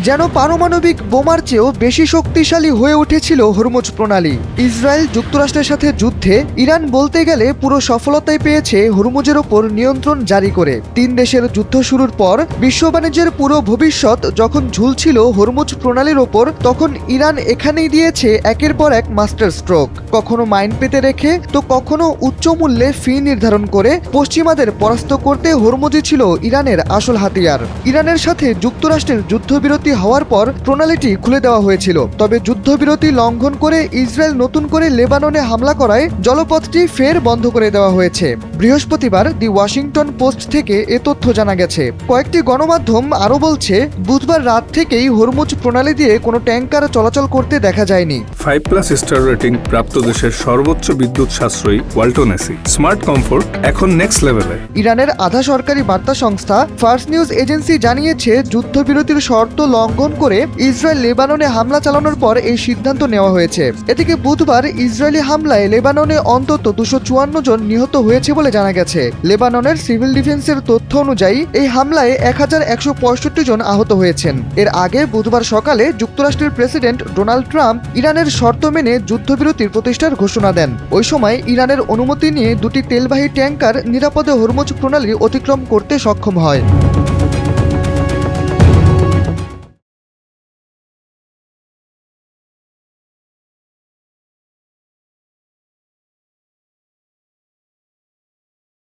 যেন পারমাণবিক বোমার চেয়েও বেশি শক্তিশালী হয়ে উঠেছিল হরমুজ প্রণালী। ইসরায়েল যুক্তরাষ্ট্রের সাথে যুদ্ধে ইরান বলতে গেলে পুরো সফলতাই পেয়েছে হরমুজের ওপর নিয়ন্ত্রণ জারি করে। 3 দেশের যুদ্ধ শুরুর পর বিশ্ব বাণিজ্যের পুরো ভবিষ্যৎ যখন ঝুলছিল হরমুজ প্রণালীর ওপর, তখন ইরান এখানেই দিয়েছে একের পর এক মাস্টার স্ট্রোক। কখনো মাইন পেতে রেখে তো কখনো উচ্চ মূল্যে ফি নির্ধারণ করে পশ্চিমাদের পরাস্ত করতে হরমুজই ছিল ইরানের আসল হাতিয়ার। ইরানের সাথে যুক্তরাষ্ট্রের যুদ্ধবিরতি হওয়ার পর প্রণালীটি খুলে দেওয়া হয়েছিল, তবে যুদ্ধবিরতি লঙ্ঘন করে ইসরায়েল নতুন করে লেবাননে হামলা করায় জলপথটি ফের বন্ধ করে দেওয়া হয়েছে। বৃহস্পতিবার দি ওয়াশিংটন পোস্ট থেকে এ তথ্য জানা গেছে। কয়েকটি গণমাধ্যম আরও বলছে, বুধবার রাত থেকেই হরমুজ প্রণালী দিয়ে কোনো ট্যাঙ্কার চলাচল করতে দেখা যায়নি। 5+ স্টার রেটিং প্রাপ্ত দেশের সর্বোচ্চ বিদ্যুৎ সাশ্রয়ী ওয়ালটন এসি। স্মার্ট কমফোর্ট এখন নেক্সট লেভেলে। ইরানের আধা সরকারি বার্তা সংস্থা ফার্স্ট নিউজ এজেন্সি জানিয়েছে, যুদ্ধবিরতির শর্ত লঙ্ঘন করে ইসরায়েল লেবাননে হামলা চালানোর পর এই সিদ্ধান্ত নেওয়া হয়েছে। এদিকে বুধবার ইসরায়েলি হামলায় লেবাননে অন্তত 254 জন নিহত হয়েছে বলে জানা গেছে। লেবাননের সিভিল ডিফেন্সের তথ্য অনুযায়ী এই হামলায় 1165 জন আহত হয়েছেন। এর আগে বুধবার সকালে যুক্তরাষ্ট্রের প্রেসিডেন্ট ডোনাল্ড ট্রাম্প ইরানের শর্ত মেনে যুদ্ধবিরতির প্রতিষ্ঠার ঘোষণা দেন। ওই সময় ইরানের অনুমতি নিয়ে 2টি তেলবাহী ট্যাঙ্কার নিরাপদে হরমুজ প্রণালী অতিক্রম করতে সক্ষম হয়।